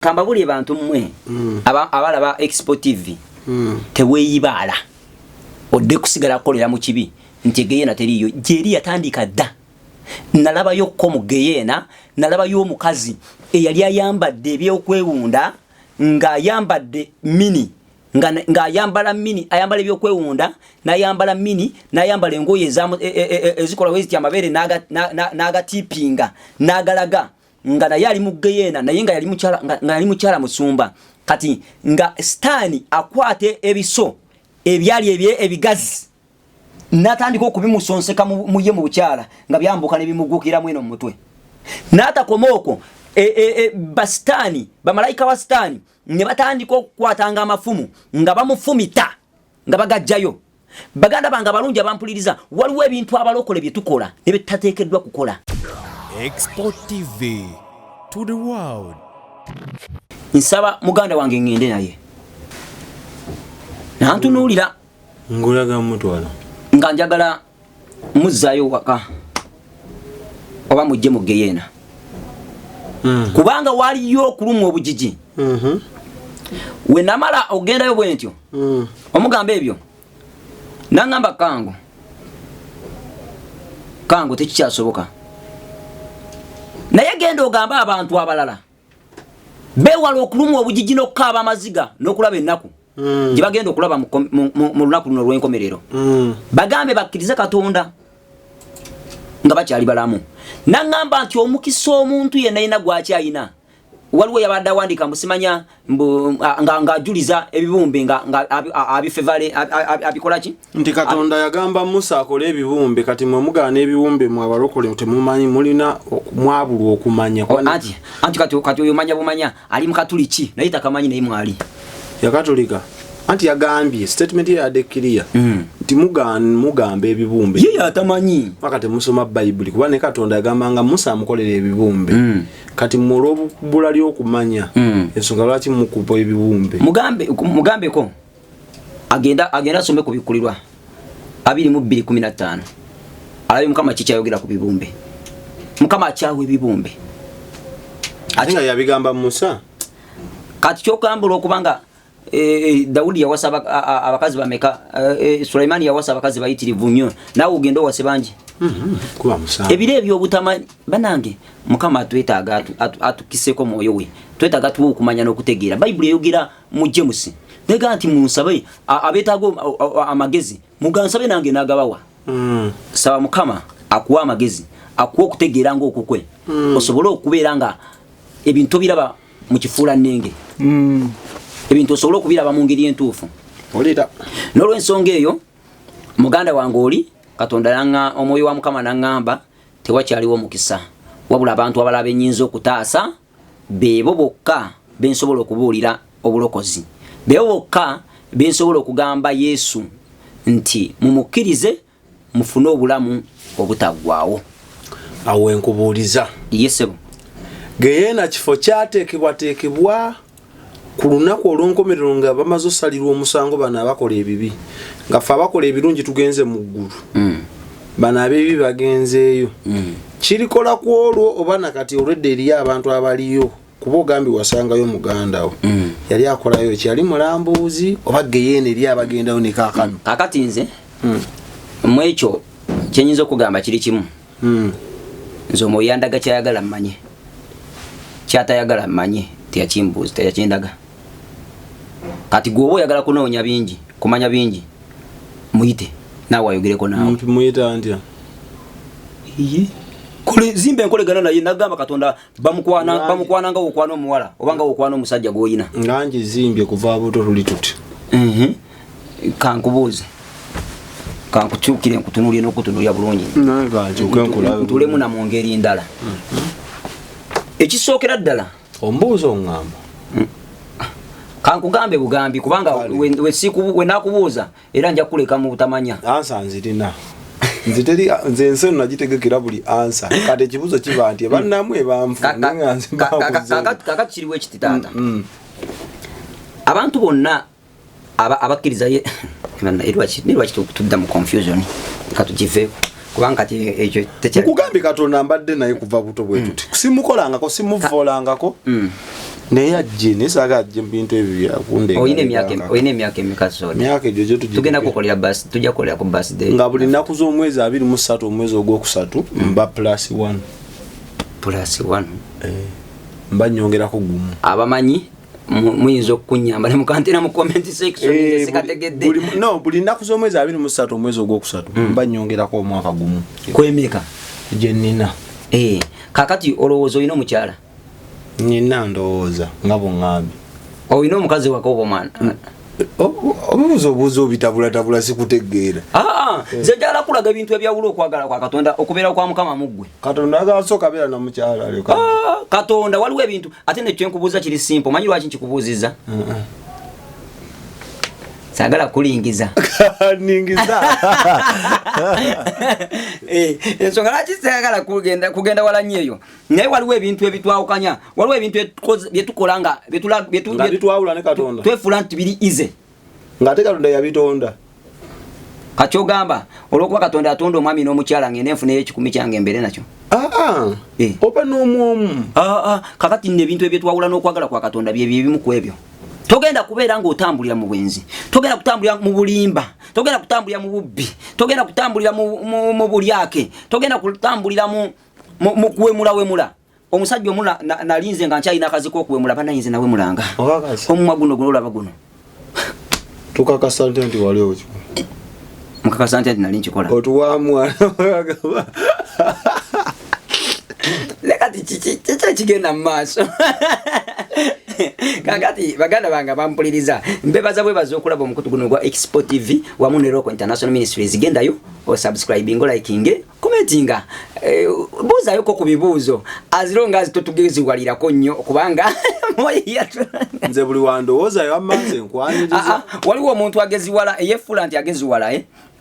Kamba buli bantu mmwe abalaba Expo TV teweeyibala odde kusigala kolera mu kibi nti Geyena teriyo jeri yatandika dda nalaba yokko mu Geyena nalaba yo mukazi eyali ayambadde ebyokwewunda nga ayambadde mini nga ayambala mini ayambala ebyokwewunda n'ayambala mini n'ayambala engoye ezikola wezi amabere naga tipinga nagalaga nga naye ali mu Geyena naye nga yali mukyala musumba kati nga Stani akwate ebiso ebyali ebigazi natandika okubimusonseka muye mu bukyala nga byambuka nebimugukira mweno mu mutwe natakomoko bastani bamalayika wa Stani ne batandika okukwatanga amafumu nga bamufumita nga bagajjayo baganda banga balungi abampuliriza waliwo ebintu abalokole bye tukola ne bitateekeddwa kukola. Expo TV to the world. Nsaba muganda wange ngende naye nantunuulira ngulaga mutwala nga njagala muzzayo waka oba mujje mu Geyena kubanga waliyo okulumwa obujiji we namala ogendayo bwentyo omugamba ebyo nangamba kango tekikyasoboka naye genda ogamba abantu abalala bewala okulumwa obujiji n'okukaaba amaziga n'okulaba ennaku gye bagenda okulaba mu lunaku luno olw'enkomerero bagambe bakkirize Katonda nga bakyali balamu nangamba nti omukisa omuntu yenna yina gwakyayina waliwo yabadde awandika musimanya nga ajuliza ebibumbe nga abifevale abikolaki nti Katonda yagamba Musa akole ebibumbe kati mwe mugaana ebibumbe mwe abalokole temumanyi mulina mwabulwa okumanya anti kati oyo manya bumanya ali mu Katuliki naye takamanyi naye mwali yakatolika anti yagambye statement ya dekiria nti mugamba ebibumbe ye atamanyi wakati musoma Bible kuba ne Katonda yagambanga Musa amukolera ebibumbe kati mulobu bulali okumanya ensonga lwaki mukupa ebibumbe mugambe ko agenda some kubikulirwa 22:15 alabi mukama kikyayogera ku bibumbe mukama akyawe ebibumbe atinga yabigamba Musa kati kyokambula okubanga Daudi yawasa abakazi bameka Suleimani yawasa abakazi bayitirivu nnyo nawe ugendo wase bangi kuba Musa ebire ebyo obutamanyi banange mukama twetaaga atukiseko moyo we twetaaga tuwo okumanya n'okutegeera Bible eyogera mu James nega nti munsabe abetaago amagezi mugansabe nange nagabawa saba mukama akuwa amagezi akuwa okutegeera ng'okukwe osobole okubeera nga ebintu biraba mu kifuula nnenge ebintu osobola okubiraba mu ngeri entuufu olida n'olw'ensonga eyo muganda wange oli Katonda nanga omwoyo wa mukama nangamba tewakyaliwo mukisa wabula abantu abalaba ennyinza okutaasa bebo bokka bensobola okubuulira obulokozi bebo bokka bensobola okugamba Yesu nti mumukkirize mufune obulamu obutaggwaawo awo enkubuuliza yesebo Geyena kifo kyateekebwateekebwa ku lunaku olw'enkomerero nga bamaze osalirwa omusango bano abakola ebibi nga ffe abakola ebirungi tugenze mu ggulu bano abeebi bagenzeeyo kirikola ku olwo oba nakati olwedde eriyo abantu abaliyo kuba ogambi wasangayo muganda wo yali akolayo kyali mulambuuzi oba Geyena eri abagendayo ne kaakano kakati nze mu ekyo kyenyinza okugamba kiri kimu nze omwoyo yandaga kyayagala mmanye kyatayagala mmanye teyakimbuuzi teyakyendaga kati gwoba oyagala kunoonya bingi kumanya bingi muyite naawe wayogereko naawe muyita ntya zimba enkolegana naye nagamba Katonda bamukwana nga wokwana omuwala oba nga wokwana omusajja gwoyina nganji zimbye kuva abuto tuli tuti kankubuuze kankukyukire nkutunulye n'okutunulya bulungi ntulemu na mu ngeri ndala ekisookera ddala ombuuza oŋŋamba kankugambe bugambi kubanga we nakubuuza era nja kuleka mu butamanya ansa nzirina nze enseno nagitegekera buli ansa kati ekibuuzo kiba nti bannamwe kakati kiriwo ekititaata abantu bonna abakkiriza lwaki tudda mu confusion katukiveeko kubanga kati ekyo tekyali kugambi Katonda mbadde naye kuva buto bwe tuti simukolangako simuvolangako ne yajje nesaga ajje bintu ebyo yakunde oyine myaka emikaso myaka ejo tugenda kukolera bus tujja kolera ku birthday nga buli naku z'omwezi 23 omwezi ogwokusatu mba +1 mba nyongerako gumu abamanyi muyinza okunyamba ne mukantera mu comment section sekategedde buli naku z'omwezi 23 omwezi ogwokusatu mba nyongerako omwaka gumu kwemeka je nina kakati olowooza oyina omukyala nina ndowooza nga bongambye oyina omukazi wako oba omwana obuuzo bitabula sikutegeera nze njagala kulaga ebintu ebyawula okwagala kwa Katonda okubeera kwa Mukama muggwe Katonda agasooka beera na mukyala alyoka Katonda waliwo ebintu ate ne kyenkubuuza kiri simple manyi lwaki nkikubuuziza sagala kulingiza ningiza ensonga lwaki sagala kugenda wala nnyo eyo naye waliwo ebintu ebitwawukanya waliwo ebintu byetukola nga bitwawula ne Katonda twefula nti biri ize ng'ate Katonda yabitonda kakyogamba olwokuba Katonda atonda omwami n'omukyala ngende nfuneyo ekikumi kyange embere nakyo oba n'omwomu kakati nno ebintu ebyetwawula n'okwagala kwa Katonda byebimu ku ebyo togenda kubeera ng'otambulira mu bwenzi togenda kutambulira mu bulimba togenda kutambulira mu bubbi togenda kutambulira mu bulyake togenda kutambulira mu kuwemula omusajja omu nalinze nga nkyalina akazi k'okuwemula banayinze nawemulanga omumwa guno olaba guno tukakasa nti wali oki mukakasa nti nali nkikola otuwamwana lekati chichi kigenda mu maaso kakati baganda banga bampuliriza mbebaza bwebaza okulaba omukutu guno gwa Expo TV wamu ne Rock International Ministries gendayo o subscribing liking commentinga buuzayo ko ku bibuuzo azironga azitotugeziwalirako nnyo kubanga nze buli wandowoozayo amanze nkwaniriza waliwo omuntu ageziwala eyefula nti ageziwala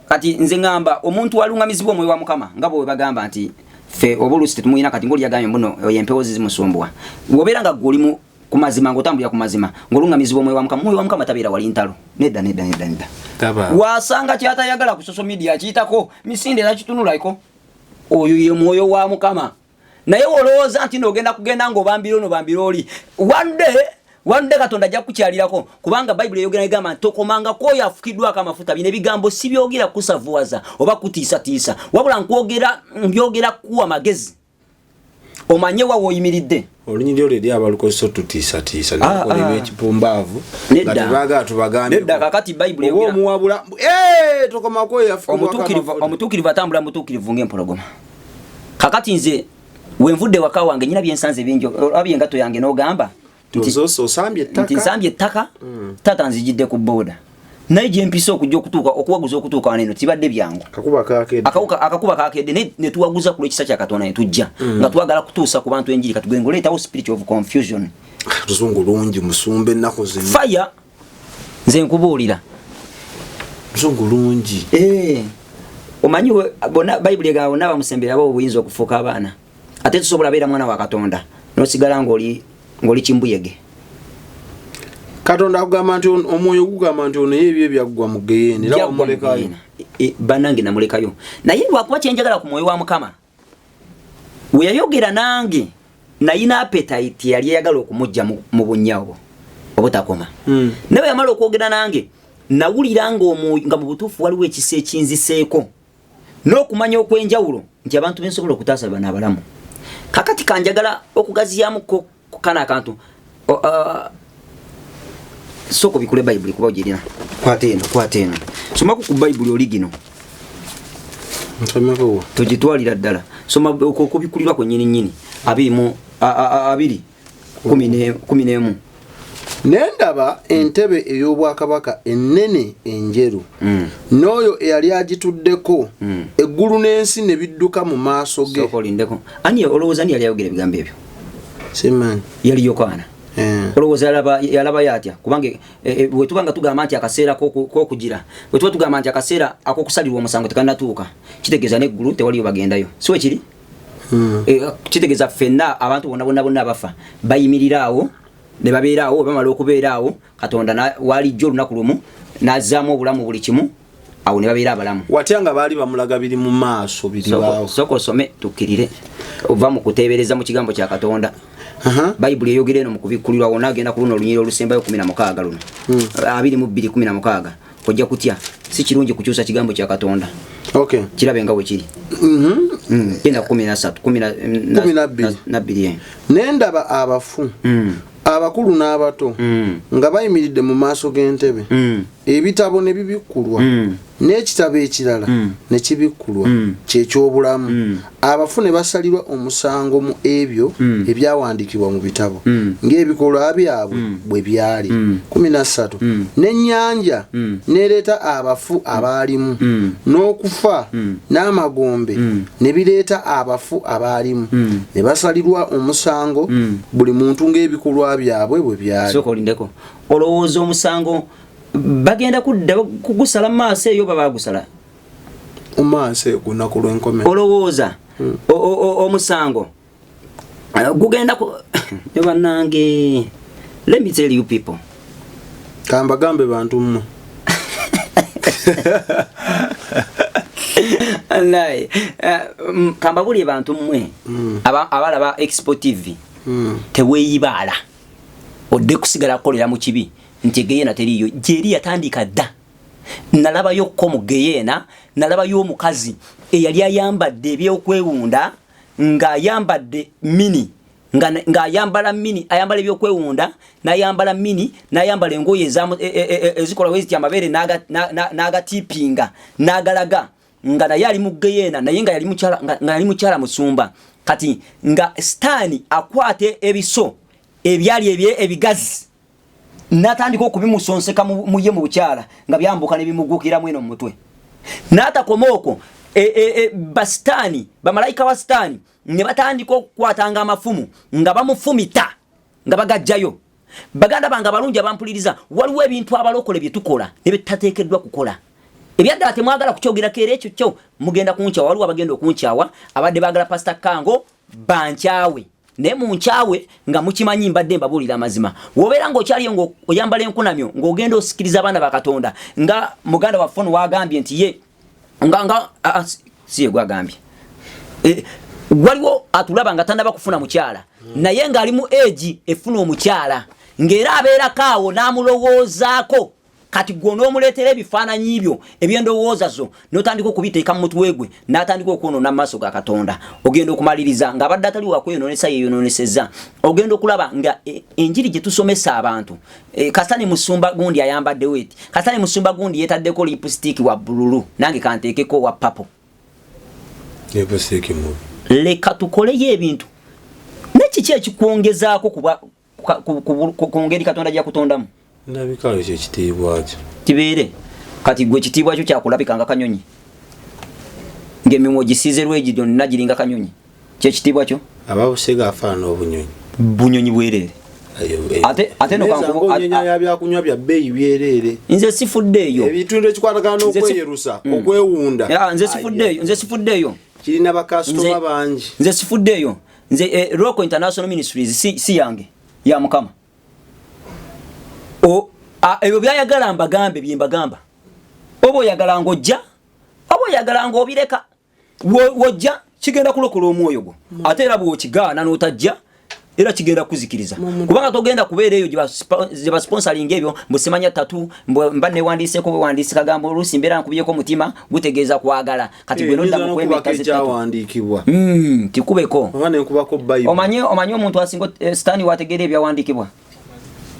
kati nze ngamba omuntu walungamizibwa omwoyo wa Mukama nga bwe bagamba nti fe obulusi tetumuyina kati ngoli yagambye mbuno yempewo zizimusumbuwa wobeera nga golimu kumazima ngotambulira kumazima ngolungamizibwa omwoyo wa Mukama tabeera wali ntalo nedda wasanga kyatayagala ku social media kiyitako misinde nakitunulaiko oyo ye mwoyo wa Mukama naye olowooza nti nogenda kugenda ng'obambira oli one day Katonda ajja kukyalirako kubanga Bible eyogera egamba tokomanga koyo afukiddwako amafuta bino ebigambo si byogera kusavuwaza oba kutiisatiisa wabula byogera kuwa magezi omanye wa woyimiridde olunyiri olwo eri abalukozesa tutiisatiisa nakolebwa ekipumbaavu nga tebaagala tubagambe nedda kakati Bible eyogera omuwabula tokoma koyo afukiddwako omutuukirivu atambula mutuukirivu ng'empologoma kakati nze wenvudde waka wange nyina byensanze bingi olaba engato yange n'ogamba nti nsambye ettaka tata nzijidde ku booda naye gye mpisa okujja okuwaguza okutuuka wano eno tibadde byangu akakuba kakedde ne tuwaguza ku lw'ekisa kya Katonda ne tujja nga twagala kutuusa ku bantu enjiri katugende oleetawo spirit of confusion luzungu lungi musumba ennaku zino fire nze nkubuulira luzungu lungi omanyi bonna Bible egamba bonna bamusembera abo obuyinza okufuuka abaana ate tusobola beera mwana wa Katonda n'osigala ng'oli kimbuyege Katonda akugamba nti omwoyo gugamba nti ono ebyo ebyaggwa mu geyeni era omulekayo bannange namulekayo naye lwakuba kyenjagala ku mwoyo wa Mukama we yayogera nange nayina appetite yali yagala okumujja mu bunyawo obutakoma naye yamala okwogera nange nawulira nga mu butuufu waliwo ekisa ekinziseeko n'okumanya okwenjawulo nti abantu bensobola okutaasa bana abalamu kakati kanjagala okugaziyaamu kana akantu soko bikule Bible kuba ogirina kwata eno somaku ku Bible oli gino tugitwalira ddala soma okubikulirwa kwennyini 2:11 nendaba entebe ey'obwakabaka ennene enjeru n'oyo eyali agituddeko eggulu n'ensi ne bidduka mu maaso ge sokolindeko ani olowooza ani yali ayogera ebigambo ebyo simanyi yali Yokaana olowooza yalaba yatya kubanga bwe tubanga tugamba nti akaseera k'okugira bwe tuba tugamba nti akaseera ak'okusalirwa omusango tekanatuuka kitegeeza n'eggulu tewaliyo bagendayo si we kiri kitegeeza ffenna abantu bonna abafa bayimirira awo ne babeeraawo bamala okubeeraawo Katonda walijjo olunaku lumu n'azzaamu obulamu buli kimu awo ne babeera abalamu watya nga baali bamulaga biri mu maaso biri awo soko osome tukkirire ova mu kuteebereza mu kigambo kya Katonda Bible eyogera eno mu kubikulirwa wona agenda ku luno olunyiriro olusembayo 16 luno 22:16 ojja kutya si kirungi kukyusa kigambo kya Katonda. Okay, kirabe nga we kiri genda 13:12 nendaba abafu abakulu n'abato nga bayimiridde mu maaso g'entebe ebitabo ne bibikkulwa n'ekitabo ekirala ne kibikkulwa kyekyobulamu abafu ne basalirwa omusango mu ebyo ebyawandiikibwa mu bitabo ng'ebikolwa byabwe bwe byali. 13 n'ennyanja n'ereeta abafu abaalimu n'okufa n'amagombe ne bireeta abafu abaalimu ne basalirwa omusango buli muntu ng'ebikolwa byabwe bwe byali. Soko lindeko olowooza omusango bagenda kudda kugusala maaso eyo baba bagusala omaaso gunaku lw'enkomera. Olowooza omusango gugenda ku bannange. Let me tell you people, kambagambe bantu mmwe wallahi kambabulye bantu mmwe abalaba Expo TV teweeyibaala odde kusigala kukolera mu kibi nti Geyeena teriyo. Jeri yatandika dda. Nalabayo ko mu Geyeena, nalabayo omukazi eyali ayambadde ebyokwewunda ng'ayambadde mini ng'ayambala mini, ayambala ebyokwewunda n'ayambala mini n'ayambala engoye ezikola weziti amabeere n'agatipinga n'agalaga nga naye ali mu Geyeena naye nga yali mukyala musumba. Kati nga Sitaani akwate ebiso ebyali ebigazi natandika okubimusonseka muye mu bukyala nga byambuka ne bimugukira mweno mu mutwe. N'atakoma okwo Basitaani bamalayika wa Sitaani ne batandika okukwatanga amafumu nga bamufumita nga bagajjayo. Baganda banga balungi abampuliriza, waliwo ebintu abalokole bye tukola ne bitateekeddwa kukola. Ebyadda temwagala kukyogera kere ekyo kyo mugenda kunkyawa. Waliwo abagenda okunkyawa abadde bagala Pastor Kango bankyawe ne munkyawe nga mukimanyi mbadde mbabulira amazima. Wobeera ng'okyaliyo ng'oyambala enkunamyo ng'ogenda osikiriza abaana ba Katonda nga muganda wa Fono wagambye nti ye siye gwagambye waliwo atulaba nga tannaba kufuna mukyala naye ng'ali mu age efuna omukyala ng'era abeera kaawo n'amulowoozaako. Kati gwo n'omuleetera ebifaananyi byo eby'endowooza zo n'otandika okubiteeka mu mutwe gwe n'atandika okwonoona mu maaso ga Katonda. Ogenda okumaliriza ng'abadde atali wakweyonoonesa yeeyonoonyesezza. Ogenda okulaba nga enjiri gye tusomesa abantu kasitani musumba gundi ayambadde weti, kasitani musumba gundi yeetaddeko lipstick wa bbululu nange kanteekeko wa papo. Leka tukoleyo ebintu nekiki ekikwongezaako ku ngeri Katonda gyakutondamu. Ndabikalo kyekitiibwa kyo tibeere kati gwe kitiibwa kyo kyakulabika nga kanyonyi ng'emimwa gisiize lwegido nagiringa kanyonyi kyekitiibwa kyo ababusega afaana obunyonyi bunyonyi bwereere ate no byakunywa bya bbeeyi byereere. Nze sifuddeeyo ebitundu ekikwatagana n'okweyerusa okwewunda nze sifuddeeyo kirina bakasitoma bangi. Nze sifuddeeyo nze Local International Ministries si yange ya Mukama. Ebyo byayagala mbagambe bye mbagamba. Oba oyagala ng'ojja oba oyagala ng'obireka wojja kigenda kulokola omwoyo gwo. Ate era bw'okigaana n'otajja era kigenda kuzikiriza kubanga togenda kubeera eyo gye basponsoring ebyo mbusimanya tatu mba newandiiseko bwe wandiise kagambo oluusi mbeera nkubyeko mutima gutegeeza kwagala. Kati gwe nodda mu kwemeka ekyawandiikibwa tikubeko omanyi omuntu asinga Sitaani wategeera ebyawandiikibwa.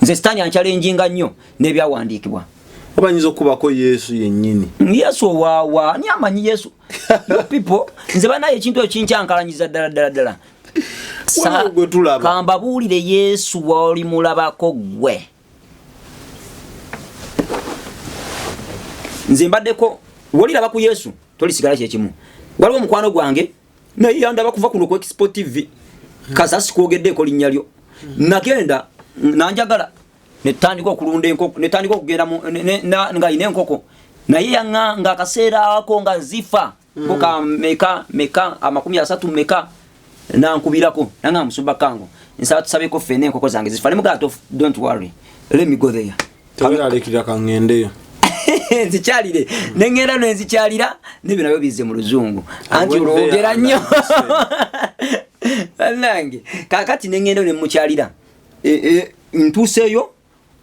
Nze Sitaani anchalenjinga nnyo n'ebyawandiikibwa. Obanyiza okubako Yesu yennyini. Yesu waawa ni amanyi Yesu. People nze banaye ekintu ekinkyankalanyiza ddala. Kambabuulire Yesu wali mulabako gwe. Nze mbaddeko woliraba ku Yesu tolisigala kyekimu. Waliwo mukwano gwange naye yandaba kuva kuno ku Expo TV kasasi kwogeddeeko linnya lyo nagenda nanjagala netandika okulunda enkoko netandika okugenda nga ine enkoko naye nga akaseera ako nga zifa mboka meka 30 meka nankubirako nanga musumba Kango nsaba tusabeko fene enkoko zange zifa nemugato don't worry let me go there tabiralekira kangendeyo nzikyalire nengenda nenzikyalira nebyo nabyo bize mu luzungu anti olwogera nnyo nange kakati nengendo ne mukyalira ntuseyo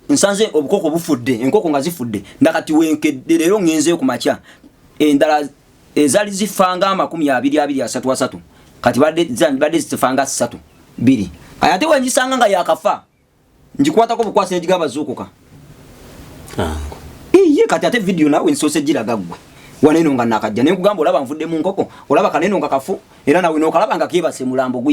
nsanze obukoko bufudde enkoko nga zifudde ndakati wenkedde lero ngenze ku makya endala ezali zifanga 20-23 kati badde zifanga 3-2 ayate wanjisanga nga yakafa njikwata ko bukwase njigaba zukuka iye kati ate video nawe nsose giraga gwe waneno nga nakajja ne kugamba olaba nvudde mu nkoko olaba kaneno nga kafu era nawe no kalaba nga kibase mulambo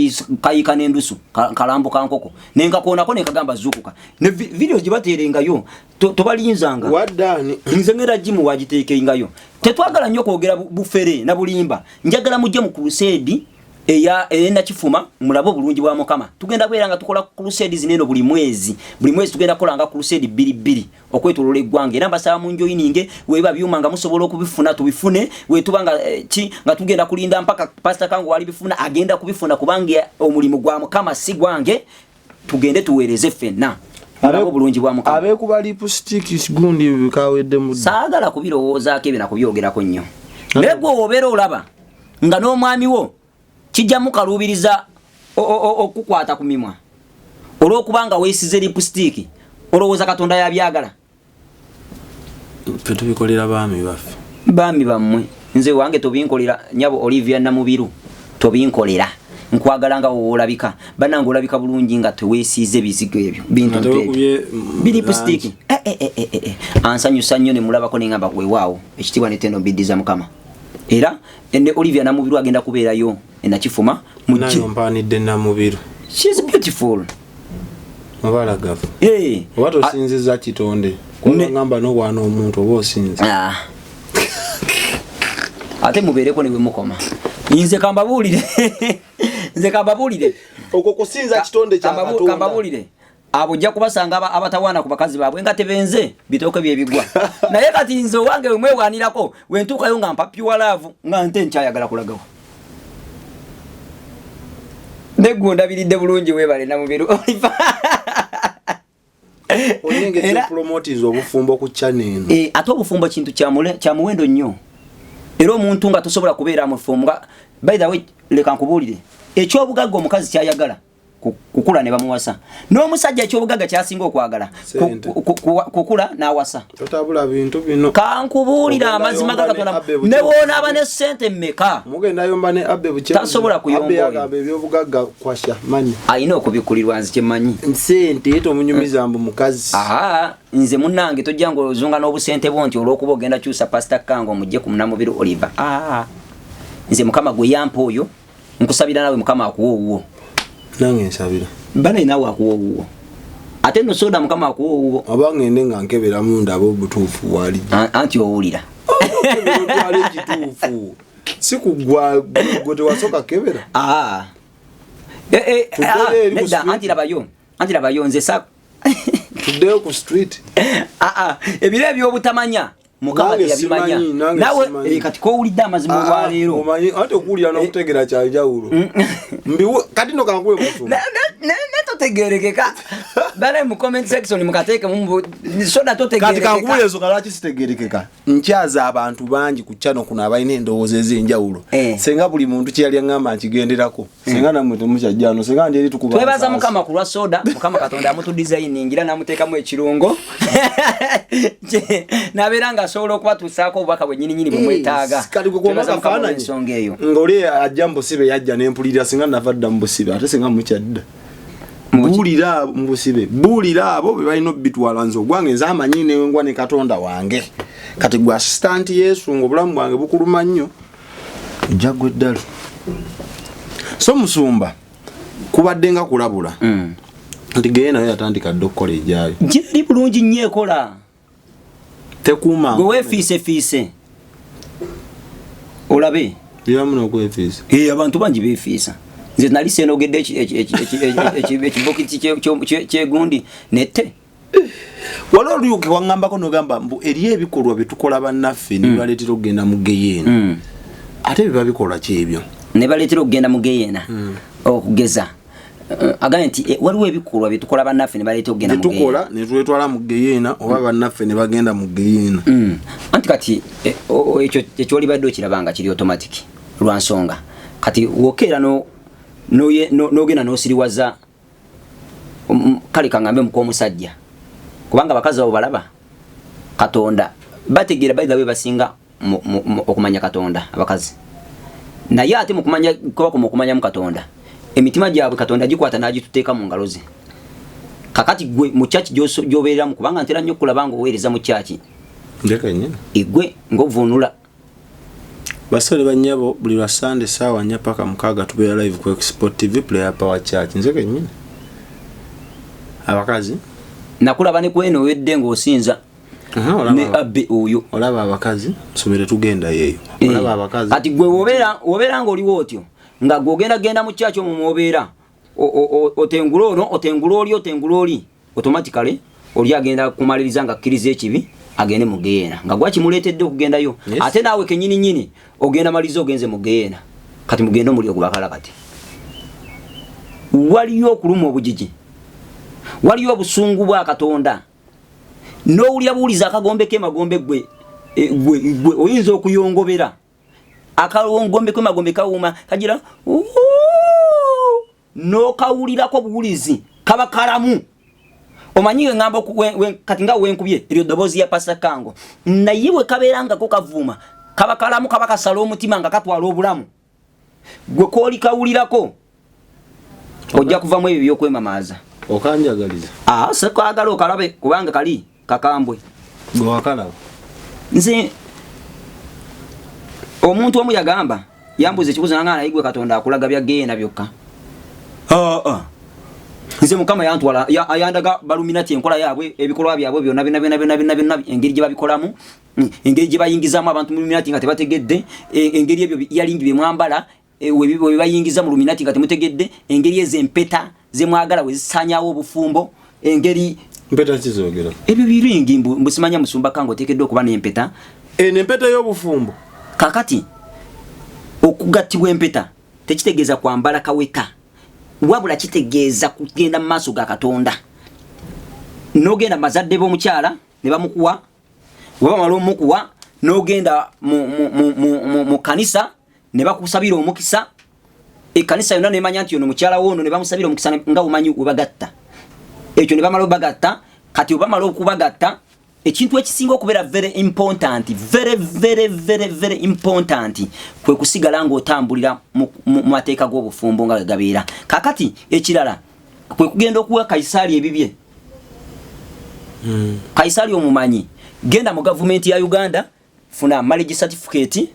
kayika n'endusu kalambo ka nkoko nenga kona ko ne kagamba zukuka ne video gibaterenga yo tobalinzanga wadani nze ngera jimu wagiteekenga yo tetwagala nnyo kwogera bufere na bulimba njagala mujje mu crusade eya kifuma mulabo bulungi bwa Mukama tugenda kweranga tukola crusade zineno buli mwezi tugenda kolanga crusade 2 okwetolola eggwanga era mbasaba mu njoyininge weba byuma nga musobola okubifuna tubifune wetubanga nga tugenda kulinda mpaka pastor kangu wali bifuna agenda kubifuna kubanga omulimu gwa Mukama si gwange tugende tuweereze fenna mulabo bulungi bwa Mukama abe kuba lipstick gundi bikawedde mu saagala kubirowooza akebe na kubyogerako nnyo nego obera olaba nga n'omwami wo kijja mukalubiriza okukwata ku mimwa olwokubanga weesize lipstick olowooza Katonda yabyagala fe tubikolera baami bammwe nze wange tobinkolera nyabo Olivia Namubiru tobinkolera nkwagala nga olabika banange olabika bulungi nga teweesize bizigo ebyo bintu lipstick ansanyusa nnyo ne mulabako ne ngamba weewaawo ekitibwa netendo mbiddiza Mukama era ende Olivia Namubiru agenda kubeerayo enakifuma nayo mpanidde Namubiru she's beautiful mabalagavu wato sinziza kitonde kwa ngamba no bwana omuntu obo osinze ate mubeereko niwe mukoma nze kambabulire okwo kusinza kitonde kya Katonda kambabulire abo jja kubasanga abatawana ku bakazi baabwe nga tebenze bitooke byebigwa naye kati nze wange wemwewanirako wentuukayo nga mpapyuwa laavu nga nte nkyayagala kulagawo negundabilidde bulungi webale Namubiru onenge promotizo obufumbo ku channel ate obufumbo kintu kya muwendo nnyo era omuntu nga tosobola kubeera mufumbo by the way leka nkubulire ekyobugagga omukazi kyayagala kukula ne bamuwasa n'omusajja ekyobugagga kyasinga okwagala kukula n'awasa totabula bintu bino kankubulira amazima ga Katonda ne wona abane sente mmeka mugenda yomba ne abbe buche tasobola kuyomba abe ebyobugagga kwasha manyi ayina okubikulirwa nzi kyemanyi sente eto munyumiza mbu mukazi nze munnange tojja ngo ozunga n'obusente bonti olw'okuba ogenda kyusa pastor kango mujje ku Namubiru Oliver nze Mukama gwe yampa oyo nkusabira nawe Mukama akuwuwo nange nsabira bana nawe akuwuwo ate no soda Mukama akuwuwo abange nenga nkebera munda abo butuufu wali anti owulira wali kituufu sikugwa gote wasoka kebera neda anti labayo nze sa tudeo ku street ebire ebyobutamanya Mukama yabimanya nawe kati ko ulidde amazima wa leero omanyi ate okulya n'okutegera kya njawulo mbiwo kati no kankwe mutu totegerekeka bale mu comment section mukateke mu soda totegerekeka kati kankubule so kalaki sitegerekeka nkyaza abantu bangi ku channel kuna abayine endowooza ez'enjawulo senga buli muntu kyali ngamba nkigenderako senga namwe temukyajjano senga ndi tukuba twebaza Mukama kulwa soda Mukama Katonda amutu designingira namutekamu ekirungo naberanga solo kubatusaako obubaka bwe nyini bwetaaga kati gwe kafaananyi ngoli ajambo sibe yajja n'empulira singa navadda mu busibe ate singa mukyadda bulira mu busibe bulira abo be balina bitwala nzo gwange nzamanyi nengwa ne Katonda wange kati gwa assistant Yesu ngobulamu bwange bukuluma nnyo jagwe ddala so musumba kubadde nga kulabula nti genda yatandika dokole ejayo jeri bulungi nnyo ekola tekuma gwe wefiise olabe yamuno kwefiisa abantu bangi befiisa nze nali senogedde ekibokiti kyegundi nette waliwo oluyuke wangambako nogamba mbu eri ebikolwa byetukola bannaffe ne baleetera okugenda mu geyeena ate biba bikolwa kyebyo ne baleetera okugenda mu geyeena okugeza agambye nti waliwo ebikolwa byetukola bannaffe ne baleetera okugenda mu geyeena tukola ne twetwala mu geyeena oba bannaffe ne bagenda mu geyeena anti kati ekyo ekyolibadde okirabanga kiri automatic lwa nsonga kati wokeera nogenda nosiriwaza kale kangambe mukomusajja kubanga bakazi abo balaba Katonda bategeera by the way basinga okumanya Katonda abakazi naye ate mukumanya mu Katonda emitima gyabwe Katonda gikwata n'agituteeka mu ngalo ze kakati gwe mu church gyobeera mu kubanga ntera nnyo kulaba ngo oweereza mu church ndeka nyine igwe ngovunula basale banyabo buli lwa Sunday sawa nya paka mukaga tubeera live ku Export TV Player Power Church nzeke nyine abakazi nakulaba ne kweno wedde ng'osinza ne abbe oyo olaba abakazi nsomere tugenda yeyo olaba abakazi ati gwe wobeera ng'oliwo otyo nga genda mu church omwo mwobeera otengula oli automatically oli agenda kumaliriza nga akkiriza ekibi agende mu geena nga gwakimuleetedde okugendayo ate naawe kenyini ogenda maliza ogenze mu geena kati mugende omuli ogubakala kati waliyo okuluma obujiji waliyo obusungu bwa Katonda n'owulira buwuliza akagombe k'emagombe gwe oyinza okuyongobera akagombe k'emagombe kawuma kagira n'okawulirako buwulizi kaba kalamu omanyiwe ngamba kati nga wenkubye eryo ddoboozi ya Pastor Kango naye bwe kabeerangako kavuma kaba kalamu kaba kasala omutima nga katwala obulamu gwe kooli kawulirako ojja kuvamu ebyo by'okwemamaaza okanjagaliza sekwagala okalabe kubanga kali kakambwe gwe wakalaba nze omuntu omu yagamba yambuza ekibuzo nanga nayigwe Katonda akulaga byageena byokka nze Mukama yantwala ayandaga Baluminati enkola yaabwe ebikolwa byabwe byonna engeri gye babikolamu engeri gye bayingizamu abantu mu Luminati nga tebategedde engeri ebyo yalingi bye mwambala we bayingiza mu Luminati nga temutegedde engeri ez'empeta ze mwagala we zisanyawo obufumbo engeri mpeta kizogera ebyo biringi mbusimanya Musumba Kango tekedde okuba n'empeta n'empeta y'obufumbo kakati okugattibwa empeta tekitegeeza kwambala kaweka wabula kitegeeza kugenda mu maaso ga Katonda n'ogenda mazadde b'omukyala ne bamukuwa wabamala omukuwa n'ogenda mu kanisa ne bakusabira omukisa ekanisa yonna nemanya nti ono mukyala woono ne bamusabira omukisa nga bumanyi webagatta ekyo ne bamala obagatta kati obamala okubagatta ekintu ekisinga okubeera very important very important kwe kusigala ng'otambulira mu mateeka g'obufumbo nga gabeera kakati ekirala kwe kugenda okuwa Kaisaali ebibye Kaisaali omumanyi genda mu gavumenti ya Uganda funa marriage certificate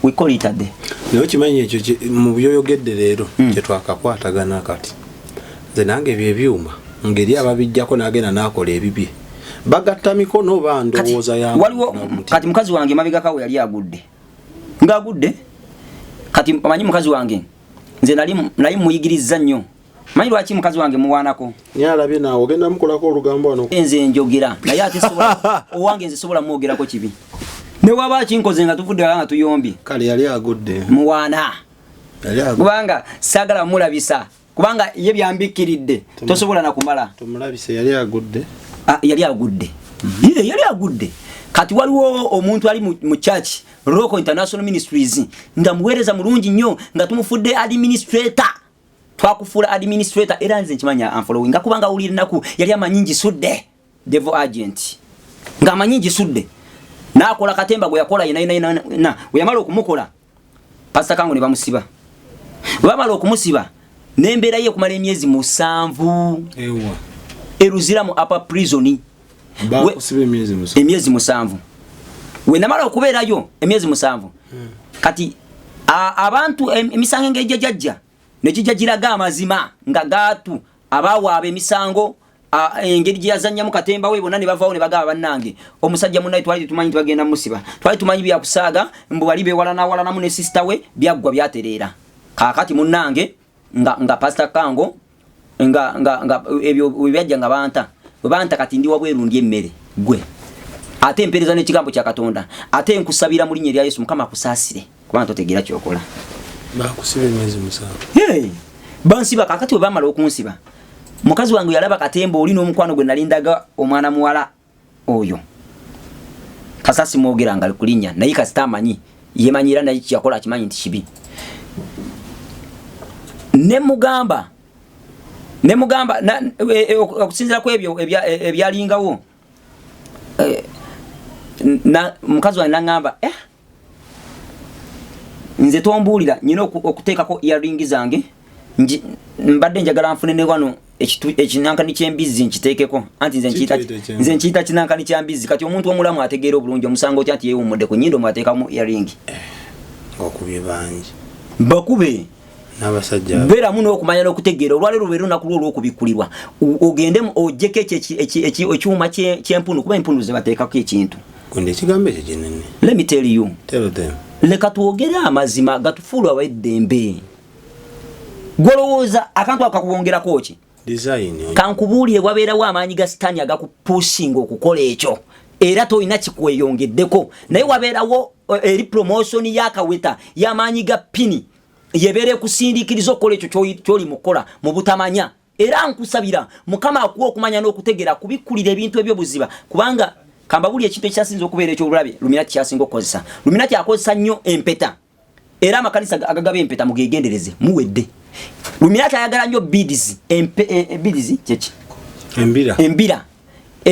we call it a day naye kimanyi ekyo mu byoyogedde leero kye twakakwatagana kati nze nange ebyebyuma ngeri ababijjako n'agenda n'akola ebibye bagatta mikono bandowooza yamu waliwo kati mukazi wange mabega kawe yali agudde ng'agudde kati amanyi mukazi wange nze nali muyigiriza nnyo manyi lwaki mukazi wange muwaanako nyalabye naawe ogenda mukolako olugambo wano nze njogera naye ate owange nze sobola mwogerako kibi ne waba kinkoze nga tuvudde nga tuyombye kale yali agudde muwaana kubanga saagala mulabisa kubanga ye byambikiridde tosobola nakumala tumulabise yali agudde yali agudde kati waliwo omuntu ali mu church Rock International Ministries nga muweereza mulungi nnyo nga tumufudde administrator twakufuula administrator era nze nkimanya unfollowing nga kubanga awulira naku yali amanyingi sudde devil agent nga amanyingi sudde nakola katemba gwe yakola ina we yamala okumukola Pastor Kango ne bamusiba bamala okumusiba n'embeera ye kumala emyezi 7 ewa eruzira mu upper prison bakusiba emyezi 7 we namala okubeerayo emyezi 7 kati abantu emisango ngejjajja nekijjagiraga amazima nga gaatu abawaaba emisango engeri gye yazannyamu katemba we bonna ne bavaawo ne bagaba bannange omusajja munnaye twali tumanyi tubagenda musiba twali tumanyi byakusaaga mbu bali bewalanamu ne sister we byaggwa byatereera kaakati munnange nga Pastor Kango nga ebyo byajja nga banta kati ndi wabweru ndi emmere gwe ate empereza n'ekigambo kya Katonda ate nkusabira mu linnya lya Yesu Mukama akusaasire kubanga totegeera kyokola bakusiba emyezi 7 bansiba kakati we bamala okunsiba mukazi wange yalaba katemba oli n'omukwano gwe nalindaga omwana muwala oyo kasasi mwogera nga kulinya naye kasita amanyi yemanyira naye kiyakola akimanyi nti kibi ne mugamba okusinzira ku ebyo ebyalingawo na mukazi wange nangamba nze tombuulira nyina okuteekako earring zange mbadde njagala nfune ne wano ekinankani ky'embizzi nkiteekeko anti nze nkiyita kinankani ky'embizzi kati omuntu omulamu ategeera obulungi omusango otya nti yeewummudde ku nnyindo mwateekamu earring ng'okubye bangi bakube n'abasajja beeramu n'okumanya n'okutegeera olwaleero lubeera olunaku lwo olw'okubikkulirwa ogende ogyeko ekyuma ky'empunu kuba empunu ze bateekako ekintu kundi ekigambo ekyo kinene let me tell you tell them leka twogere amazima gatufuula abaeddembe gwolowooza akantu ako kakubongerako ki design kankubuulire wabeerawo amaanyi ga sitaani agakupusinga okukola ekyo era toyina kikweyongeddeko naye wabeerawo eri promotion y'akaweta y'amaanyi ga pini yebeera ekusindiikiriza okukola ekyo ky'oli mukola mu butamanya era nkusabira mukama akuwa okumanya n'okutegeera kubikkulira ebintu eby'obuziba kubanga kambabuli ekintu ekyasinza okubeera ekyobulabe Luminati kyasinga okukozesa Luminati akozesa nnyo empeta era amakanisa agagaba empeta mugegendereze muwedde Luminati ayagala nnyo beads beads kyeki embira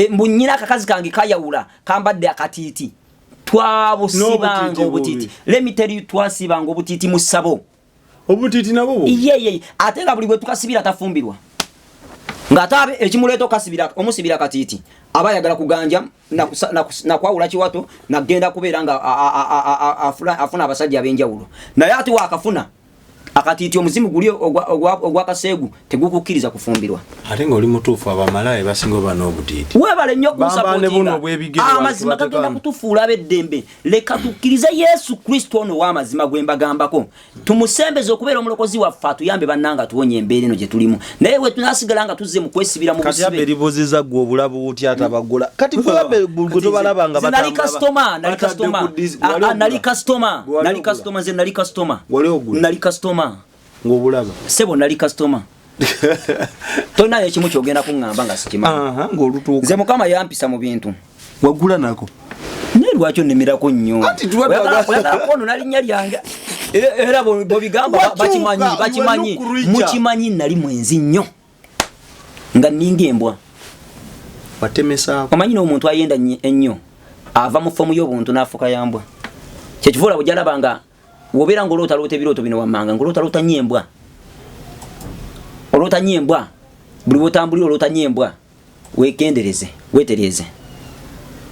mbunyina akakazi kange kayawula kambadde akatiiti twabusibanga obutiiti let me tell you twasibanga obutiiti mu ssabo obutiiti nabo yeye ate nga buli bwe tukasibira tafumbirwa ngatabe ekimuleeta okasibira omusibira katiiti aba yagala kuganja na kwawula kiwato nagenda kubeera nga afuna abasajja ab'enjawulo naye ati waakafuna akatiiti omuzimu guli ogwakaseegu tegukukkiriza kufumbirwa ate nga oli mutuufu abamalaaya basinga oba n'obutiiti webale nnyo kusapotinga amazima gagenda kutufuula ab'eddembe leka tukkirize Yesu Kristo ono w'amazima gwe mbagambako tumusembeze okubeera omulokozi waffe atuyambe bannanga tuwonye embeera eno gye tulimu naye we tunasigala nga tuzze mu kwesibira mu busibe kati aberiboziza gwe obulabu buti atabagola kati gwe tobalabanga nali customer ng'obulaba sebo nali customer tonna ekimu kyogenda kuŋŋamba nga sikimanyi ng'olutuuka nze mukama yampisa mu bintu waggula nako naye lwaki onnemirako nnyo ono nalinnya lyange era bwebigamba bakimanyi mukimanyi nali mwenzi nnyo nga nninga embwa watemesaako omanyi n'omuntu ayenda ennyo ava mu fomu y'obuntu n'afuuka yambwa kyekivuula bwejalaba nga wobeera ng'olootaloota ebirooto bino wammanga ng'olootaloota nnyembwa oloota nnyembwa buli bwotambulira oloota nnyembwa weekendereze weetereeze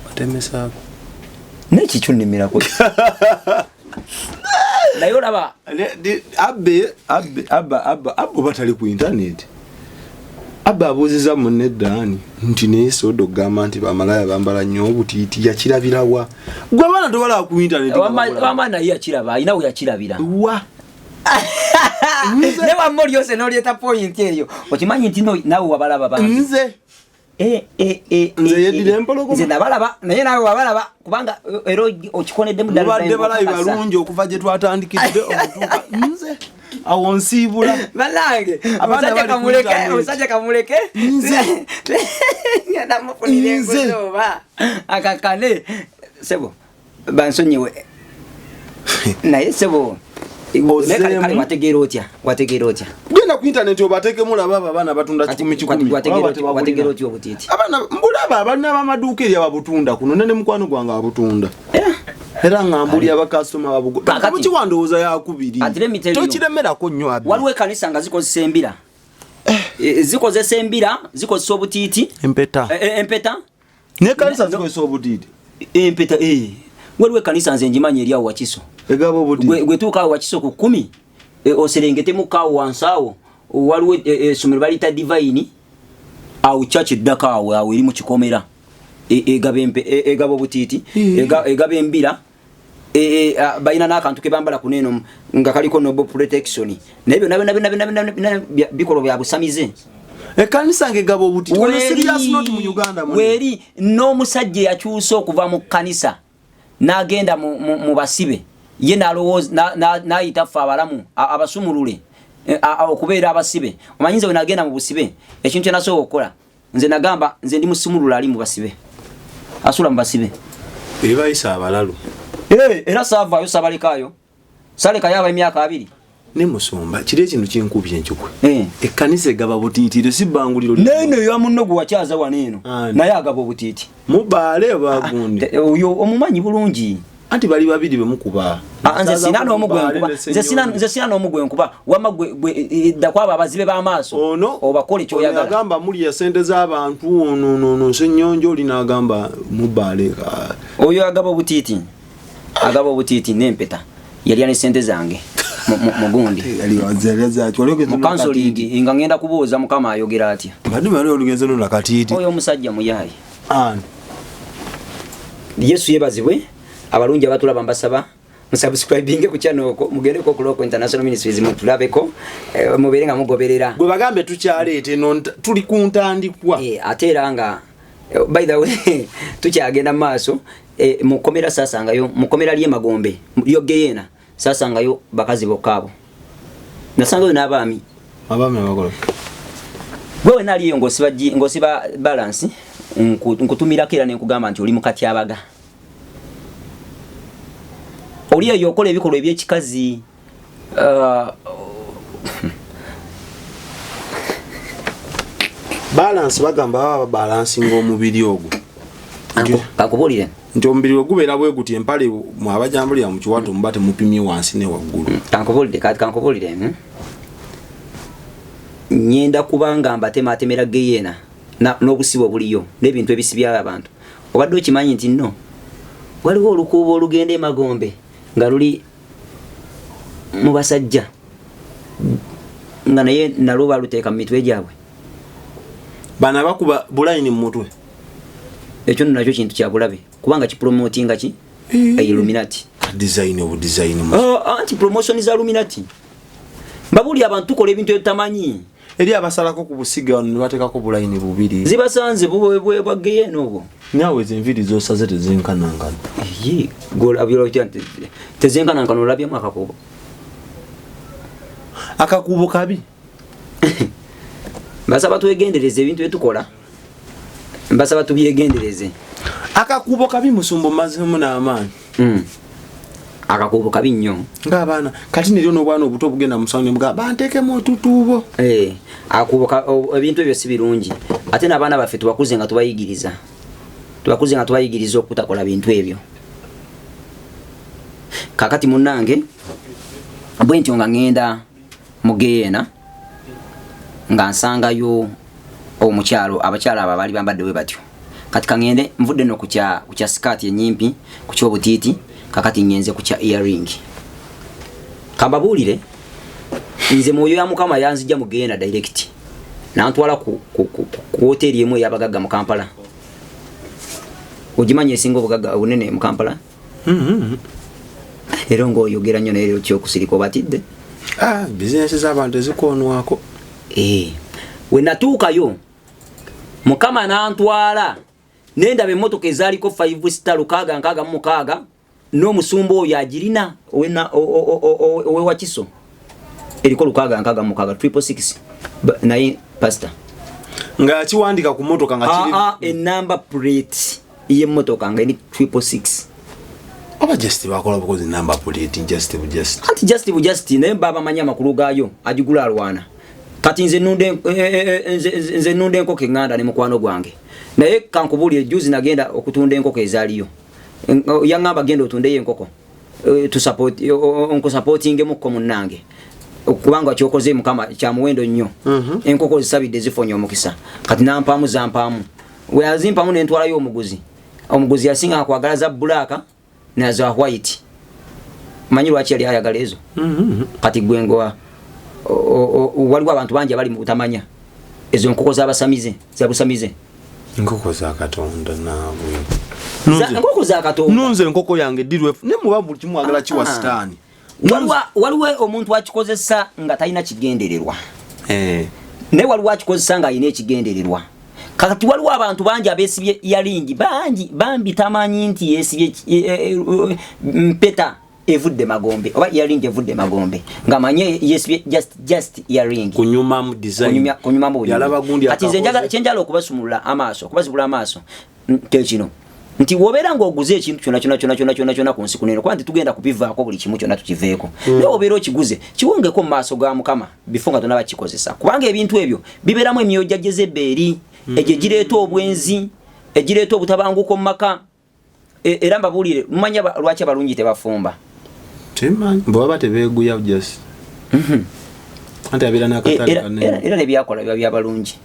watemesaako nekikyo nnemirako naye olaba abba batali ku intaneti abba abuuziza munne eddaani nti naye sodo okugamba nti bamalaaya bambala nnyo obutiiti yakirabirawa gwe abaana tobalaba ku intaneti wama naye yakiraba alina we yakirabira wa ne wamma olyose n'olyeta point eyo okimanyi nti naawe wabalaba bangi nze yedira empologoma nze nabalaba naye naawe wabalaba kubanga era okikoneddemu ddala balabi balungi okuva gye twatandikidde okutuuka nze awo nsiibula banange omusajja kamuleke namufunire engozoba akakane sebo bansonyiwe naye sebo kale wategeera otya genda ku intaneti obateekemu laba abo abaana batunda 10 wategeera otya obutiiti abaana mbulaba abalina bamaduuka eri ababutunda kuno nene mukwano gwange abutunda era ngambuli abakasitoma babugomukiwandowooza yakubiri tokiremerako nnyo abi waliwo ekanisa nga zikozesa embira zikozesa embira zikozesa obutiiti empeta nekanisa zikozesa obutiiti empeta waliwo ekanisa nze njimanyi eri awo Wakiso egaba obutiiti gwetuuka awo Wakiso ku 10 oserengetemu awo wansi awo waliwo essomero baliyita Divine awo church eddaka awo eri mu kikomera egaba obutiiti egaba embira balina n'akantu ke bambala kuneeno nga kaliko noble protection naye byonna bikolo bya busamize ekanisa ngegaba obutiiti wano serious not mu Uganda weri n'omusajja yakyusa okuva mu kanisa n'agenda mu basibe ye n'alowooza n'ayita ffe abalamu abasumulule okubeera abasibe omanyi nze we nagenda mu busibe ekintu kyenasobola okukola nze nagamba nze ndi musumulule ali mu basibe asula mu basibe ebayisa abalalu era saavaayo sabalekaayo salekayo aba emyaka 2 ne musomba kire kino kinkubye enchukwe ekkanisa egaba butiitiro si bbanguliro nene ya munno gwe wakyaza waneno naye agaba obutiiti mubaale bagundi oyo omumanyi bulungi anti bali babiri bemukuba nze sina n'omugwe nkuba wama gwe dda kwaba abazibe b'amaaso obakole kyoyagala agamba muli ya sente z'abantu ono nsenyonjo oli n'agamba mubaale oyo agaba obutiiti n'empeta yali ne sente zange mugundi mu kansolingi nga ngenda kubuuza mukama ayogera atya oyo omusajja muyayi Yesu yebazibwe abalungi abatulaba mbasaba musubscribinge ku channel oko mugereko ku Local International Ministries mutulabeko mubere nga mugoberera gwe bagambe tukyaleete no tuli ku ntandikwa ate era nga by the way tukyagenda maaso mukomera sasangayo mukomera lye magombe lyo geyena sasangayo bakazi bokabo nasangayo n'abaami abakola gwe naliyo ngosiba balance nkutumira kera ne nkugamba nti oli mukati abaga oliyo yokola ebikolwa ebyekikazi balance bagamba baba balancing omubiri ogwo kakubulire nti omubiri ogubeera bwe guti empale mu abajambulira mu kiwato mubate mupimye wansi ne waggulu kankubulire nyenda kubanga mbatematemera geyena n'obusibo buliyo n'ebintu ebisibya abantu obadde okimanyi nti nno waliwo olukuubo olugenda emagombe nga luli mu basajja nga naye nalwo baluteeka mu mitwe gyabwe bana bakuba bulayini mu mutwe ekyo nakyo kintu kya bulabe kubanga kipromotinga ki Illuminati design anti promotion za Illuminati babuli abantu tukola ebintu ebitamanyi eri abasalako ku busiga ne bateekako bulayini bubiri zibasanze bwe bageye n'obwo nyawe zinviri zosaze tezinkanankana gola byolo cyante tezinkanankana olabye mu akakubo kabi basaba twegendereze ebintu etukola basaba tubyegendereze akakubo kabi musumbo mazemu n'amaani akakubo kabi nnyo ng'abaana kati neryo n'obwana obuto bugenda musange mga banteekemu otutuubo akubo ebintu ebyo si birungi ate n'abaana baffe tubakuze nga tubayigiriza okutakola bintu ebyo kakati munnange bwe ntyo nga ngenda mugeena nga nsangayo omukyalo abakyala abo bali bambadde we batyo kati kangende nvudde no ku kya skirt enyimpi ku kyobutiiti kakati ngenze ku kya earring kambabulire nze moyo ya mukama yanzijja mugeena direct nantwala ku hoteli emu yabagaga mu Kampala ojimanye singo bugaga unene mu Kampala ero ngo yogera nnyo n'ero kyokusirika batidde business z'abantu ezikoonwako we natuukayo mukama nantwala nenda be motoka ezaliko 5 star nkaaga mu mukaaga n'omusumba oyo agirina owe wakiso eriko nkaaga mu mukaaga 666 naye pastor nga kiwandika ku motoka nga kiri number plate ye motoka nga ni 666 aba just bakola because number plate just naye baba manya makulu gayo ajigula alwana kati nze nunde enkoko enganda ne mukwano gwange naye kankubulire juzi nagenda okutunda enkoko ezaliyo yangamba genda otundeyo enkoko supporting mu komunange kubanga kyokoze mukama kya muwendo nnyo enkoko zisabidde zifonye omukisa kati nampamu zampamu we azimpamu n'entwala y'omuguzi yasinga akwagala za black na za white manyi lwaki yali ayagala ezo kati gwengoa waliwo abantu bangi abali mu butamanya ezo nkoko zabusamize nkoko za Katonda naabwe nkoko za Katonda nunze nkoko yange dirwe ne mubabu kimwagala kiwa sitaani waliwo omuntu akikozesa nga talina kigendererwa ne waliwo akikozesa nga alina ekigendererwa kakati waliwo abantu bangi abesibye yalingi bambi tamanyi nti yesibye mpeta evudde magombe oba yalingi evudde magombe nga manye yesibye just earring kunyuma mu design kunyuma mu yalaba gundi ati zenjaga chenjalo okubasumula amaaso kubazibula amaaso tekino nti wobeera ng'oguze ekintu kyonna ku nsi kuno kuba nti tugenda kubivaako buli kimu kyonna tukiveeko naye obeera okiguze kiwongeko mu maaso ga Mukama bifo nga tonna bakikozesa kubanga ebintu ebyo bibeeramu emyojja gy'ezebbeeri egyo egireeta obwenzi egireeta obutabanguko mu maka era mbabuulire mumanya lwaki abalungi tebafumba bwaba tebeeguya just anti abeera n'akatale kanene era nebyakola biba byabalungi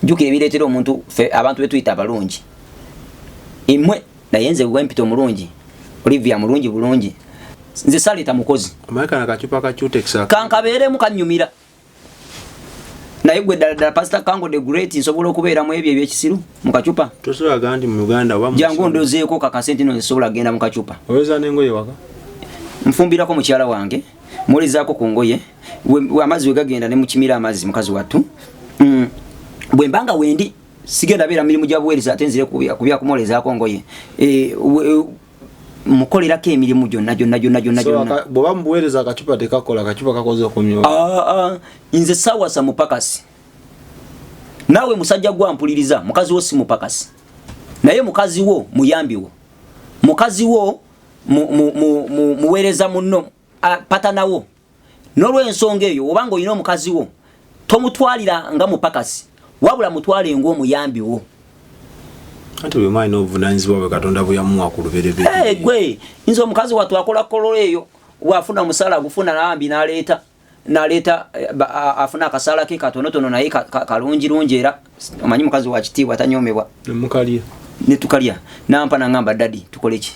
jjukira ebireetera omuntu abantu betuyita abalungi imwe naye nze gwempita omulungi Olivia mulungi bulungi nze saleeta mukozi amayika nakacupa ka Cutex kankabeeremu kannyumira naye gwe ddala pastor Kango the Great nsobola okubeeramu ebyo ebyekisiru mu kacupa tosobola gandi mu Uganda oba jangu ndozeeko kakasente no nsobola genda mu kacupa oweza n'engoye waka nfumbirako mukyala wange mulizaako ku ngoye amazzi we gagenda ne mukimira amazzi mukazi wattu bwe mbanga wendi sigenda beera mirimu gya buweereza ate nzire kubya kumwolezaako ngoye mukolerako emirimu gyonna bw'oba mubuweereza akacupa tekakola akacupa kakoze okumyola nze saawasa mupakasi naawe musajja gwampuliriza mukazi wo si mupakasi naye mukazi wo muyambi wo mukazi wo muweereza munno patanawo n'olw'ensonga eyo obanga olina omukazi wo tomutwalira nga mupakasi wabula mutwale ng'omuyambi wo ate bwe mwalina obuvunanyizibwa bwe Katonda bwe yamuwa ku lubereberye gwe nze omukazi wattu akola kolola eyo bw'afuna omusala agufuna n'ambi n'aleeta afuna akasala ke katonotono naye kalungirungi era omanyi mukazi wa kitiibwa tanyomebwa ne tukalya nampa nangamba dadi tukole ki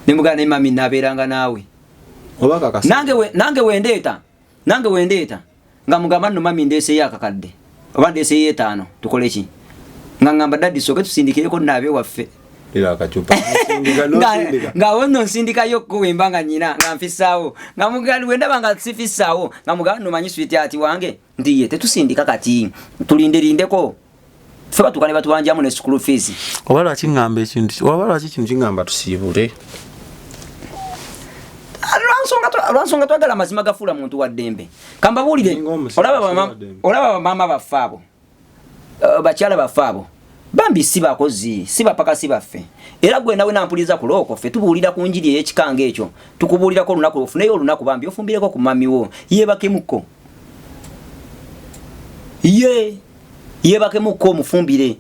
ne mugana ne mami nabeeranga naawe nange wendeeta nga mugamba nno mami ndeeseyo akakadde oba ndeeseyo etaano tukole ki nga ngamba dadi soke tusindikireko naabe waffe nga wono nsindikayo kuwembanga nyina nga nfisaawo nga mugali wendaba nga sifisaawo nga mugali nomanyi switi ati wange ndiye tetusindika kati tulinderindeko ffe batukane batubanjamu ne school fees oba lwaki ngamba ekintu oba lwaki kintu kingamba tusiibule lwansonga twagala amazima gafuula muntu wa ddembe kambabuulire olaba bamama baffe abo bakyala baffe abo bambi si bakozi si bapakasi baffe era gwe nawe nampuliriza ku looko ffe tubuulira ku njiri ey'ekikanga ekyo tukubuulirako olunaku ofuneyo olunaku bambi ofumbireko ku mami wo yeebakemukko yeebakemukko omufumbire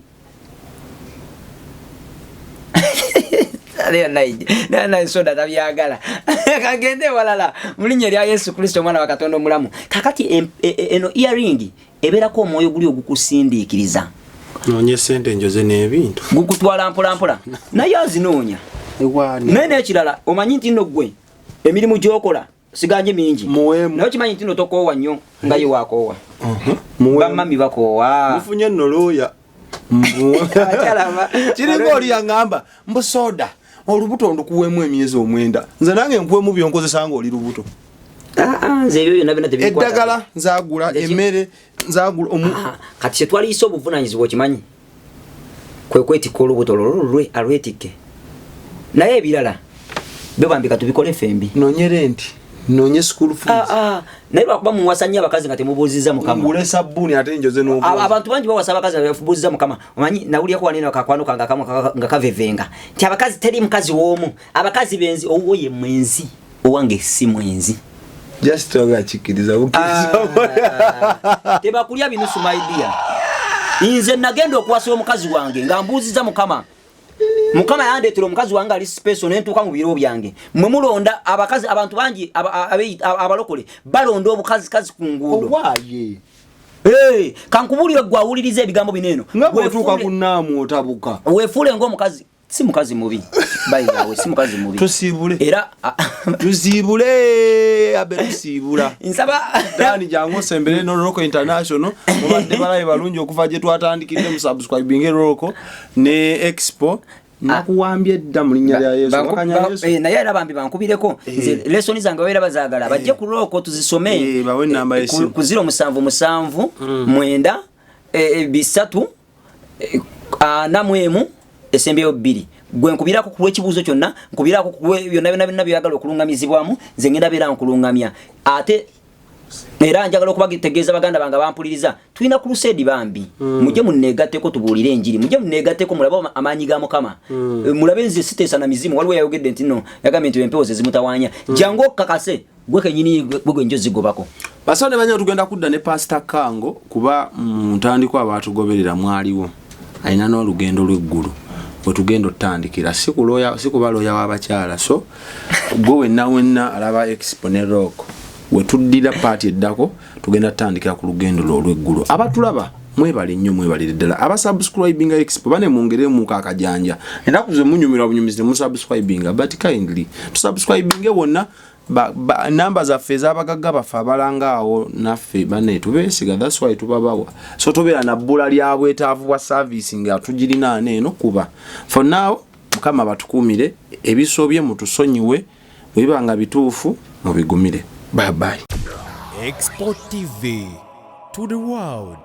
naye soda tabyagala kagende walala mu linnya lya Yesu Kristo omwana wa Katonda omulamu kakati eno earring ebeerako omwoyo guli ogukusindiikiriza noonye sente njoze n'ebintu gukutwala mpolampola naye azinoonya naye n'ekirala omanyi nti nno ggwe emirimu gy'okola siganje mingi naye okimanyi nti nno tokoowa nnyo nga ye wakoowa bamami bakoowa mufunye nno looya kiringa oli yaŋŋamba mbusoda olubuto ndukuweemu emyezi 9 nze nange nkuweemu byonkozesa nga oli lubuto eddagala nzagula emmere nzagula kati kyetwaliisa obuvunanyizibwa okimanyi kwe kwetikka olubuto lwe alwetikke naye ebirala bebambika tubikole fembi nonyere nti nonye school fees naye lwakuba muwasa nnyo abakazi nga temubuuziza Mukama ngule sabbuuni ate njoze n'obuuzi abantu bangi bawasa abakazi bafubuuziza Mukama omanyi nawulyako wanene kakwano kanga kamu nga kavevenga nti abakazi teri mukazi w'omu abakazi benzi owo ye mwenzi owange si mwenzi just agakikiriza tebakulya binusu my dear nze nagenda okuwasa omukazi wange nga mbuuziza Mukama yandeetera omukazi wange ali special nentuuka mu biro byange mwe mulonda abakazi abantu bangi abalokole balonda obukazi ku nguudo kankubuulire gwe awuliriza ebigambo bineeno wetuuka ku nnaamu otabuka weefuule ng'omukazi si mukazi mubi bayigawe si mukazi mubi tusiibule era tusiibule abe tusiibula nsaba dani jangu osembere no Loko International mubadde balabe balungi okuva gye twatandikidde mu subscribing Loko ne Expo nakuwambye dda mu linnya lya Yesu wakanya Yesu naye era bambi bankubireko nze lesoni zange babeera bazaagala bajje ku Loko tuzisome bawe namba yesimu ku 077 9 3 4 esembyo 2 gwe nkubirako ku lw'ekibuuzo kyonna nkubirako ku byonna byonna byagala okulungamizibwamu nze ngenda beera nkulungamya ate era njagala okubagitegeeza baganda banga bampuliriza tulina crusade bambi mujje munneegatteko tubuulire enjiri mujje munneegatteko mulabe amaanyi ga Mukama mulabe nze siteesa na mizimu waliwo yayogedde nti no yagambye nti empewo zimutawaanya jangu kakase gwe kenyini gwe njozi gobako basone banya tugenda kudda ne Pastor Kango kuba ntandiko abatugoberera mwaliwo alina n'olugendo lw'eggulu bwe tugenda otandikira sikuba looya w'abakyala so gwe wenna alaba Expo ne Rock we tuddira party eddako tugenda tandikira ku lugendo lw'eggulu abatulaba mwebale nnyo mwebalire ddala abasubscribinga Expo bane mwongere mu kakajanja era kuze munyumira obunyumizi mu subscribinga but kindly to subscribinge wonna namba za feza abagagga bafa abalanga awo naffe bane tubesiga that's why tubabawa so tobera na bbula lya bwetaavu wa service nga tugirina eno kuba for now Mukama batukumire ebisobye mutusonyiwe webanga bituufu mubigumire bye bye Expo TV to the world.